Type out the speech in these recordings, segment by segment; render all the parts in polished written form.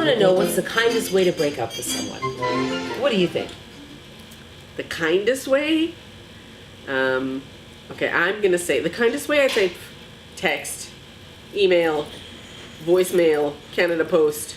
want to know what's the kindest way to break up with someone. What do you think? The kindest way? Okay, I'm going to say the kindest way, I think text, email, voicemail, Canada Post.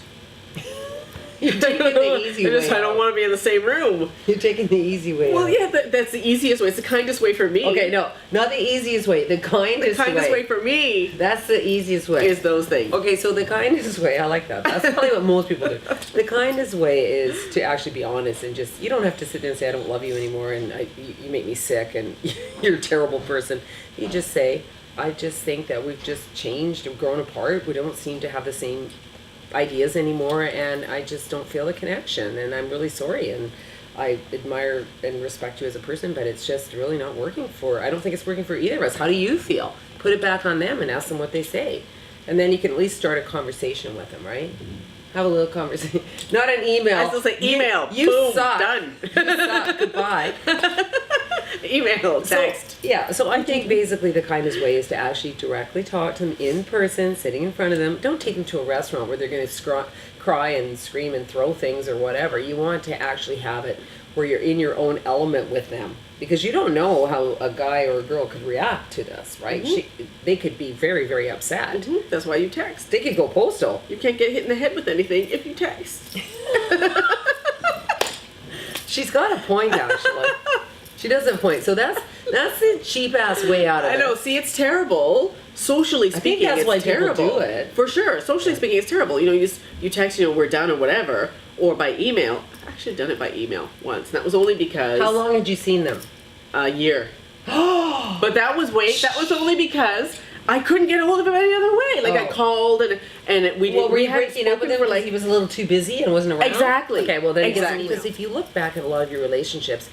You're taking the easy way. I don't want to be in the same room. You're taking the easy way. Well, yeah, that's the easiest way. It's the kindest way for me. Okay, no, not the easiest way. The kindest way for me. That's the easiest way. Is those things. Okay, so the kindest way, I like that. That's probably what most people do. The kindest way is to actually be honest and just, you don't have to sit there and say, I don't love you anymore and you make me sick and you're a terrible person. You just say, I just think that we've just changed and grown apart. We don't seem to have the same ideas anymore and I just don't feel the connection and I'm really sorry and I admire and respect you as a person, but it's just really not working I don't think it's working for either of us. How do you feel? Put it back on them and ask them what they say. And then you can at least start a conversation with them, right? Have a little conversation. Not an email. I still say email. You Boom, suck. Done. You suck. Goodbye. Email, text. So I think basically the kindest way is to actually directly talk to them in person, sitting in front of them. Don't take them to a restaurant where they're going to cry and scream and throw things or whatever. You want to actually have it where you're in your own element with them. Because you don't know how a guy or a girl could react to this, right? Mm-hmm. They could be very, very upset. Mm-hmm. That's why you text. They could go postal. You can't get hit in the head with anything if you text. She's got a point, actually. She does have a point. So that's the cheap ass way out of it. I know. See, it's terrible. Socially speaking, I think that's why terrible. people do it. For sure. Socially speaking, it's terrible. You know, you text, we're done or whatever, or by email. I've actually done it by email once. And that was only because. How long had you seen them? A year. But that was only because I couldn't get a hold of him any other way. Like I called and we didn't. Well, were you breaking up with him? Like he was a little too busy and wasn't around. Exactly. Okay. Well, then exactly. Because if you look back at a lot of your relationships,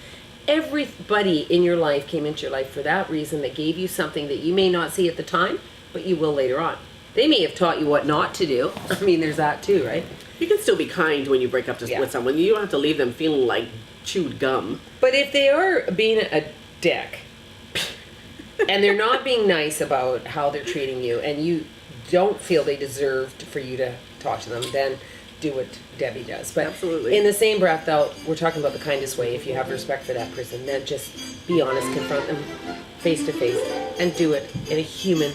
everybody in your life came into your life for that reason, that gave you something that you may not see at the time, but you will later on. They may have taught you what not to do. I mean, there's that too, right? You can still be kind when you break up with someone. You don't have to leave them feeling like chewed gum. But if they are being a dick and they're not being nice about how they're treating you and you don't feel they deserved for you to talk to them, then do what Debbie does. But absolutely. In the same breath, though, we're talking about the kindest way. If you have respect for that person, then just be honest, confront them face to face, and do it in a human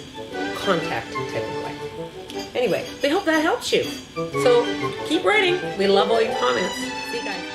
contact type of way. Anyway, we hope that helps you. So keep writing. We love all your comments. See you guys.